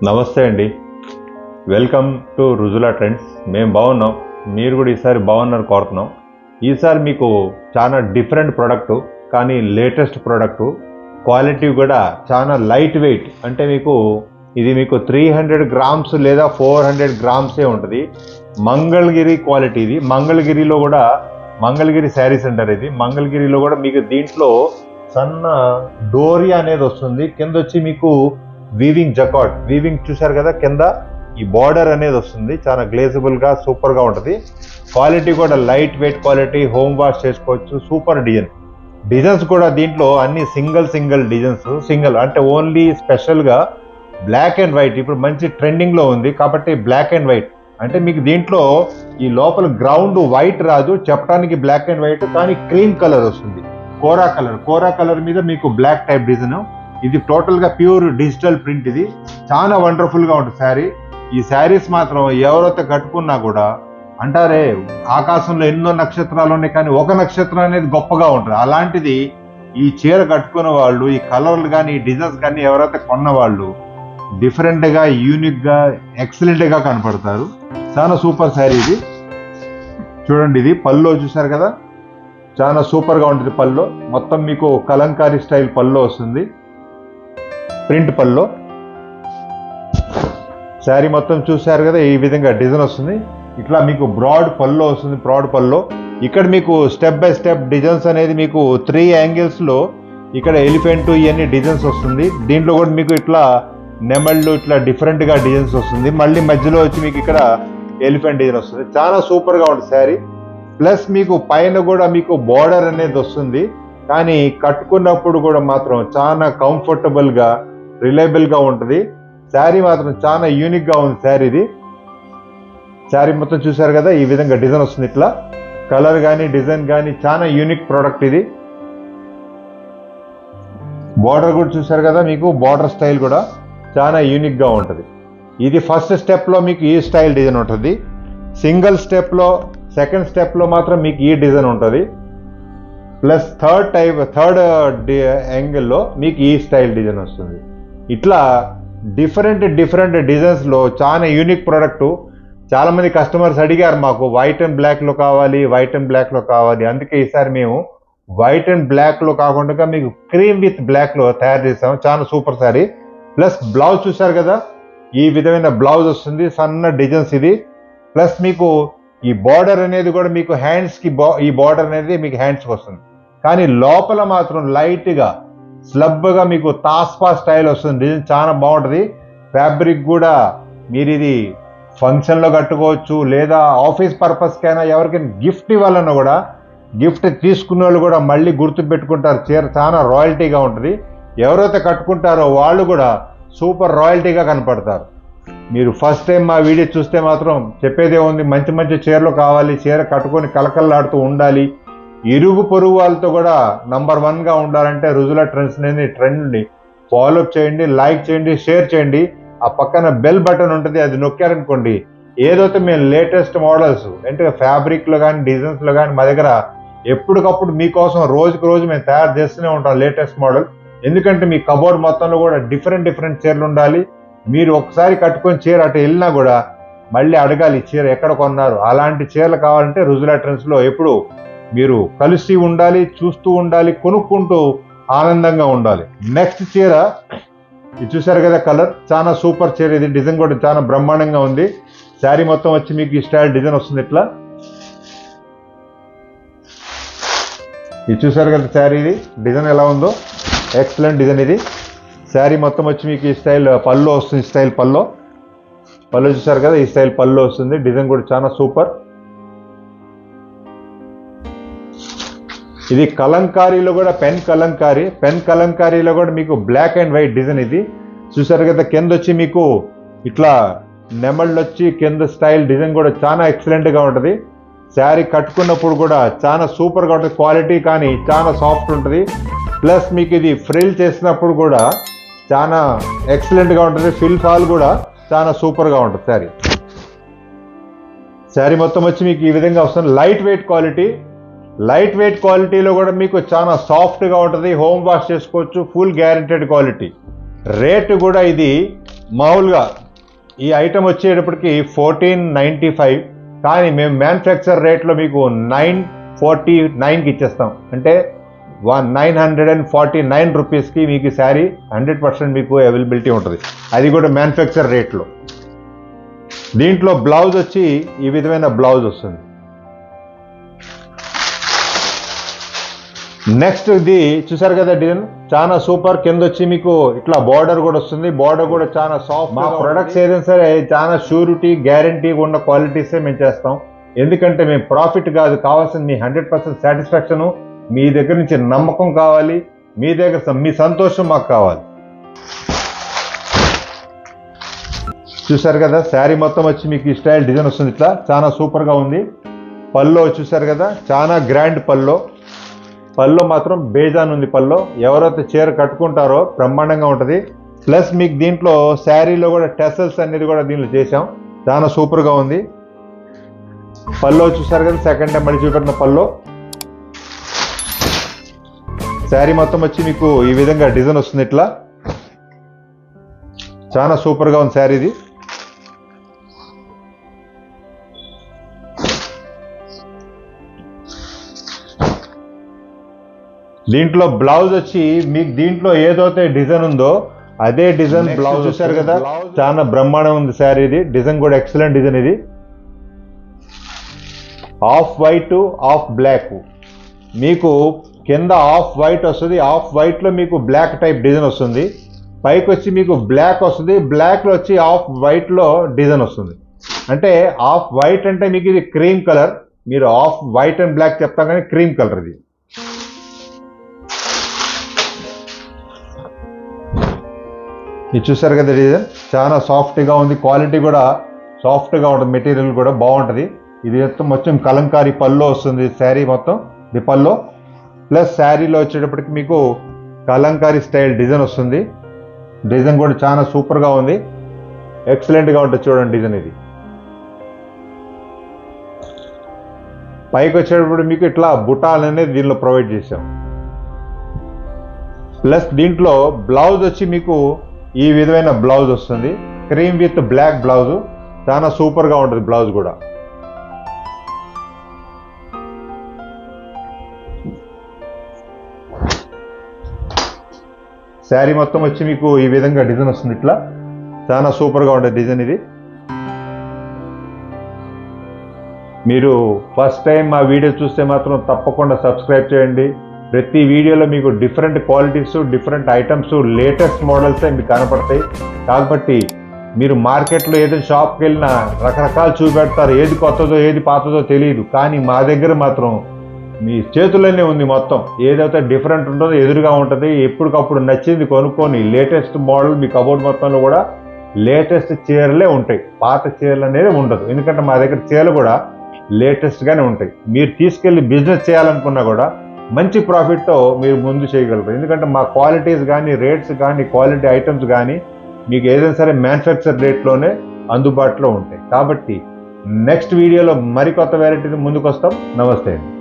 నమస్తే అండి. Welcome to Rujula Trends. మేము బాగున్నాం, మీరు కూడా ఈసారి బాగున్నారు కోరుతున్నాం. ఈసారి మీకు చాలా డిఫరెంట్ ప్రోడక్ట్, కానీ లేటెస్ట్ ప్రోడక్ట్, క్వాలిటీ కూడా చాలా లైట్ వెయిట్. అంటే ఇది మీకు 300 గ్రామ్స్ లేదా 400 గ్రామ్సే ఉంటుంది. మంగళగిరి క్వాలిటీ. ఇది మంగళగిరిలో కూడా మంగళగిరి శారీస్ అంటారు. ఇది మంగళగిరిలో కూడా మీకు దీంట్లో సన్న డోరియా అనేది వస్తుంది. కింద వచ్చి మీకు వీవింగ్ జకాట్, వీవింగ్ చూసారు కదా, కింద ఈ బార్డర్ అనేది వస్తుంది. చాలా గ్లేజబుల్ గా సూపర్ గా ఉంటుంది. క్వాలిటీ కూడా light weight quality, home wash చేసుకోవచ్చు. సూపర్ డిజైన్స్ కూడా దీంట్లో అన్ని సింగిల్ డిజైన్స్. సింగిల్ అంటే ఓన్లీ స్పెషల్ గా బ్లాక్ అండ్ వైట్. ఇప్పుడు మంచి ట్రెండింగ్ లో ఉంది కాబట్టి బ్లాక్ అండ్ వైట్ అంటే మీకు దీంట్లో ఈ లోపల గ్రౌండ్ వైట్ రాదు, చెప్పడానికి బ్లాక్ అండ్ వైట్, కానీ క్రీమ్ కలర్ వస్తుంది. కోరా కలర్ మీద మీకు బ్లాక్ టైప్ డిజైన్. ఇది టోటల్ గా ప్యూర్ డిజిటల్ ప్రింట్. ఇది చాలా వండర్ఫుల్ గా ఉంటుంది శారీ. ఈ శారీస్ మాత్రం ఎవరైతే కట్టుకున్నా కూడా అంటారే ఆకాశంలో ఎన్నో నక్షత్రాలు ఉన్నాయి కానీ ఒక నక్షత్రం అనేది గొప్పగా ఉంటుంది. అలాంటిది ఈ చీర కట్టుకున్న వాళ్ళు, ఈ కలర్లు కానీ ఈ డిజైన్స్ కానీ ఎవరైతే కొన్న వాళ్ళు డిఫరెంట్ గా, యూనిక్ గా, ఎక్సలెంట్ గా కనపడతారు. చాలా సూపర్ శారీ ఇది. చూడండి, ఇది పల్లో చూసారు కదా, చాలా సూపర్ గా ఉంటుంది. పల్లో మొత్తం మీకు కలంకారీ స్టైల్ పల్లో వస్తుంది, ప్రింట్ పల్లో. శారీ మొత్తం చూసారు కదా, ఈ విధంగా డిజైన్ వస్తుంది. ఇట్లా మీకు బ్రాడ్ పల్లో వస్తుంది, బ్రాడ్ పల్లో. ఇక్కడ మీకు స్టెప్ బై స్టెప్ డిజైన్స్ అనేది మీకు 3 యాంగిల్స్ లో ఇక్కడ ఎలిఫెంట్ ఇవన్నీ డిజైన్స్ వస్తుంది. దీంట్లో కూడా మీకు ఇట్లా నెమళ్ళు ఇట్లా డిఫరెంట్ గా డిజైన్స్ వస్తుంది. మళ్ళీ మధ్యలో వచ్చి మీకు ఇక్కడ ఎలిఫెంట్ డిజైన్ వస్తుంది. చాలా సూపర్ గా ఉంటుంది శారీ. ప్లస్ మీకు పైన కూడా మీకు బార్డర్ అనేది వస్తుంది, కానీ కట్టుకున్నప్పుడు కూడా మాత్రం చాలా కంఫర్టబుల్ గా, రిలయబుల్ గా ఉంటుంది. శారీ మాత్రం చాలా యూనిక్ గా ఉంది శారీ. ఇది శారీ మొత్తం చూసారు కదా, ఈ విధంగా డిజైన్ వస్తుంది. ఇట్లా కలర్ కానీ డిజైన్ కానీ చాలా యూనిక్ ప్రోడక్ట్ ఇది. బార్డర్ కూడా చూసారు కదా, మీకు బార్డర్ స్టైల్ కూడా చాలా యూనిక్ గా ఉంటుంది. ఇది ఫస్ట్ స్టెప్ లో మీకు ఈ స్టైల్ డిజైన్ ఉంటుంది. సింగిల్ స్టెప్ లో, సెకండ్ స్టెప్ లో మాత్రం మీకు ఈ డిజైన్ ఉంటుంది. ప్లస్ థర్డ్ యాంగిల్లో మీకు ఈ స్టైల్ డిజైన్ వస్తుంది. ఇట్లా డిఫరెంట్ డిజైన్స్ లో చాలా యూనిక్ ప్రోడక్ట్. చాలా మంది కస్టమర్స్ అడిగారు మాకు వైట్ అండ్ బ్లాక్ లో కావాలి. అందుకే ఈసారి మేము వైట్ అండ్ బ్లాక్ లో కాకుండా మీకు క్రీమ్ విత్ బ్లాక్ లో తయారు చేసాము. చాలా సూపర్ శారీ. ప్లస్ బ్లౌజ్ చూసారు కదా, ఈ విధమైన బ్లౌజ్ వస్తుంది, సన్న డిజైన్స్ ఇది. ప్లస్ మీకు ఈ బార్డర్ అనేది కూడా మీకు హ్యాండ్స్ కి, ఈ బార్డర్ అనేది మీకు హ్యాండ్స్ కి వస్తుంది, కానీ లోపల మాత్రం లైట్ గా స్లబ్ గా మీకు తాస్పా స్టైల్ వస్తుంది. డిజైన్ చాలా బాగుంటుంది. ఫ్యాబ్రిక్ కూడా మీరు ఇది ఫంక్షన్ లో కట్టుకోవచ్చు, లేదా ఆఫీస్ పర్పస్ కైనా, ఎవరికైనా గిఫ్ట్ ఇవ్వాలన్నా కూడా, గిఫ్ట్ తీసుకున్న వాళ్ళు కూడా మళ్ళీ గుర్తు పెట్టుకుంటారు. చీర చాలా రాయల్టీగా ఉంటుంది. ఎవరైతే కట్టుకుంటారో వాళ్ళు కూడా సూపర్ రాయల్టీగా కనపడతారు. మీరు ఫస్ట్ టైం మా వీడియో చూస్తే మాత్రం చెప్పేదే ఉంది, మంచి చీరలు కావాలి, చీర కట్టుకొని కలకల్లాడుతూ ఉండాలి, ఇరుగు పొరుగు వాళ్ళతో కూడా నంబర్ 1 గా ఉండాలంటే రుజులా ట్రెండ్స్ అనేది ట్రెండ్ని ఫాలో చేయండి, లైక్ చేయండి, షేర్ చేయండి. ఆ పక్కన బెల్ బటన్ ఉంటుంది, అది నొక్కారనుకోండి, ఏదైతే మేము లేటెస్ట్ మోడల్స్ అంటే ఫ్యాబ్రిక్ లో కానీ డిజైన్స్ లో కానీ మా దగ్గర ఎప్పటికప్పుడు మీకోసం రోజుకు రోజు మేము తయారు చేస్తూనే ఉంటాం లేటెస్ట్ మోడల్. ఎందుకంటే మీ కబోర్డ్ మొత్తంలో కూడా డిఫరెంట్ చీరలు ఉండాలి. మీరు ఒకసారి కట్టుకొని చీర అటు వెళ్ళినా కూడా మళ్ళీ అడగాలి చీర ఎక్కడ కొన్నారు. అలాంటి చీరలు కావాలంటే రుజులా ట్రెండ్స్ లో ఎప్పుడు మీరు కలిసి ఉండాలి, చూస్తూ ఉండాలి, కొనుక్కుంటూ ఆనందంగా ఉండాలి. నెక్స్ట్ చీర ఇది చూసారు కదా, కలర్ చాలా సూపర్ చీర. ఇది డిజైన్ కూడా చాలా బ్రహ్మాండంగా ఉంది. శారీ మొత్తం వచ్చి మీకు ఈ స్టైల్ డిజైన్ వస్తుంది. ఇట్లా ఇది చూసారు కదా శారీ, ఇది డిజైన్ ఎలా ఉందో, ఎక్సలెంట్ డిజైన్ ఇది. శారీ మొత్తం వచ్చి మీకు ఈ స్టైల్ పళ్ళు వస్తుంది. స్టైల్ పళ్ళు చూసారు కదా, ఈ స్టైల్ పళ్ళు వస్తుంది. డిజైన్ కూడా చాలా సూపర్. ఇది కలంకారీలో కూడా పెన్ కలంకారీలో కూడా మీకు బ్లాక్ అండ్ వైట్ డిజైన్. ఇది చూసారు కదా, కింద వచ్చి మీకు ఇట్లా నెమళ్ళు వచ్చి కింద స్టైల్ డిజైన్ కూడా చాలా ఎక్సలెంట్ గా ఉంటుంది. శారీ కట్టుకున్నప్పుడు కూడా చాలా సూపర్ గా ఉంటుంది. క్వాలిటీ కానీ చాలా సాఫ్ట్ ఉంటుంది. ప్లస్ మీకు ఇది ఫ్రిల్ చేసినప్పుడు కూడా చాలా ఎక్సలెంట్ గా ఉంటుంది. ఫిల్ ఫాల్ కూడా చాలా సూపర్ గా ఉంటుంది. శారీ మొత్తం వచ్చి మీకు ఈ విధంగా వస్తుంది. లైట్ వెయిట్ క్వాలిటీలో కూడా మీకు చాలా సాఫ్ట్ గా ఉంటుంది. హోమ్ వాష్ చేసుకోవచ్చు. Full guaranteed quality. రేటు కూడా ఇది మామూలుగా ఈ ఐటమ్ వచ్చేటప్పటికి 1495, కానీ మేము మ్యానుఫ్యాక్చర్ రేట్లో మీకు 949కి ఇచ్చేస్తాం. అంటే 949 రూపీస్కి మీకు ఈ శారీ 100% మీకు అవైలబిలిటీ ఉంటుంది. అది కూడా మ్యానుఫ్యాక్చర్ రేట్లో. దీంట్లో బ్లౌజ్ వచ్చి ఈ విధమైన బ్లౌజ్ వస్తుంది. నెక్స్ట్ ఇది చూసారు కదా డిజైన్, చాలా సూపర్. కింద వచ్చి మీకు ఇట్లా బార్డర్ కూడా వస్తుంది. బార్డర్ కూడా చాలా సాఫ్ట్. మా ప్రొడక్ట్స్ ఏదైనా సరే చాలా షూరిటీ గ్యారంటీ ఉన్న క్వాలిటీసే మేము చేస్తాం. ఎందుకంటే మేము ప్రాఫిట్ కాదు, కావాల్సింది మీ 100% సాటిస్ఫాక్షన్, మీ దగ్గర నుంచి నమ్మకం కావాలి, మీ దగ్గర మీ సంతోషం మాకు కావాలి. చూసారు కదా శారీ మొత్తం వచ్చి మీకు ఈ స్టైల్ డిజైన్ వస్తుంది. ఇట్లా చాలా సూపర్గా ఉంది. పల్లో చూసారు కదా, చాలా గ్రాండ్ పల్లో. పల్లో మాత్రం బేజాన్ ఉంది. పల్లో ఎవరైతే చీర కట్టుకుంటారో బ్రహ్మాండంగా ఉంటుంది. ప్లస్ మీకు దీంట్లో శారీలో కూడా టెసల్స్ అనేది కూడా దీంట్లో చేసాం. చాలా సూపర్గా ఉంది. పల్లో చూసారు కదా, సెకండ్ టైం మళ్ళీ చూపెట్టిన పల్లో. శారీ మొత్తం వచ్చి మీకు ఈ విధంగా డిజైన్ వస్తుంది. ఇట్లా చాలా సూపర్గా ఉంది శారీ ఇది. దీంట్లో బ్లౌజ్ వచ్చి మీకు దీంట్లో ఏదైతే డిజైన్ ఉందో అదే డిజైన్ బ్లౌజ్ చూసారు కదా, చాలా బ్రహ్మాండం ఉంది శారీ ఇది. డిజైన్ కూడా ఎక్సలెంట్ డిజైన్ ఇది. ఆఫ్ వైట్ ఆఫ్ బ్లాక్, మీకు కింద ఆఫ్ వైట్ వస్తుంది. ఆఫ్ వైట్లో మీకు బ్లాక్ టైప్ డిజైన్ వస్తుంది. పైకి వచ్చి మీకు బ్లాక్ వస్తుంది. బ్లాక్లో వచ్చి ఆఫ్ వైట్లో డిజైన్ వస్తుంది. అంటే ఆఫ్ వైట్ అంటే మీకు ఇది క్రీమ్ కలర్. మీరు ఆఫ్ వైట్ అండ్ బ్లాక్ చెప్తాం కానీ క్రీమ్ కలర్ ఇది. ఇది చూసారు కదా డిజైన్, చాలా సాఫ్ట్గా ఉంది. క్వాలిటీ కూడా సాఫ్ట్గా ఉంటుంది. మెటీరియల్ కూడా బాగుంటుంది. ఇది మొత్తం కలంకారీ పల్లో వస్తుంది శారీ మొత్తం. ఇది పల్లో ప్లస్ శారీలో వచ్చేటప్పటికి మీకు కలంకారీ స్టైల్ డిజైన్ వస్తుంది. డిజైన్ కూడా చాలా సూపర్గా ఉంది. ఎక్సలెంట్గా ఉంటుంది చూడండి డిజైన్ ఇది. పైకి వచ్చేటప్పుడు మీకు ఇట్లా బుటాలు అనేది దీనిలో ప్రొవైడ్ చేసాం. ప్లస్ దీంట్లో బ్లౌజ్ వచ్చి మీకు ఈ విధమైన బ్లౌజ్ వస్తుంది. క్రీమ్ విత్ బ్లాక్ బ్లౌజ్, చాలా సూపర్గా ఉంటుంది బ్లౌజ్ కూడా. శారీ మొత్తం వచ్చి మీకు ఈ విధంగా డిజైన్ వస్తుంది. ఇట్లా చాలా సూపర్గా ఉంటుంది డిజైన్ ఇది. మీరు ఫస్ట్ టైం మా వీడియో చూస్తే మాత్రం తప్పకుండా సబ్స్క్రైబ్ చేయండి. ప్రతి వీడియోలో మీకు different qualities, different items, latest మోడల్సే మీకు కనపడతాయి. కాబట్టి మీరు మార్కెట్లో ఏదైనా షాప్కి వెళ్ళినా రకరకాలు చూపెడతారు. ఏది కొత్తదో ఏది పాతదో తెలియదు, కానీ మా దగ్గర మాత్రం మీ చేతుల్లోనే ఉంది మొత్తం. ఏదైతే డిఫరెంట్ ఉంటుందో ఎదురుగా ఉంటుంది. ఎప్పటికప్పుడు నచ్చింది కొనుక్కొని లేటెస్ట్ మోడల్ మీ కబోర్డ్ మొత్తంలో కూడా లేటెస్ట్ చీరలే ఉంటాయి. పాత చీరలు అనేది ఉండదు. ఎందుకంటే మా దగ్గర చీరలు కూడా లేటెస్ట్గానే ఉంటాయి. మీరు తీసుకెళ్ళి బిజినెస్ చేయాలనుకున్నా కూడా మంచి ప్రాఫిట్తో మీరు ముందు చేయగలరు. ఎందుకంటే మా క్వాలిటీస్ కానీ, రేట్స్ కానీ, క్వాలిటీ ఐటమ్స్ కానీ మీకు ఏదైనా సరే మ్యానుఫ్యాక్చర్ రేట్లోనే అందుబాటులో ఉంటాయి. కాబట్టి నెక్స్ట్ వీడియోలో మరికొత్త వెరైటీతో ముందుకు వస్తాం. నమస్తే అండి.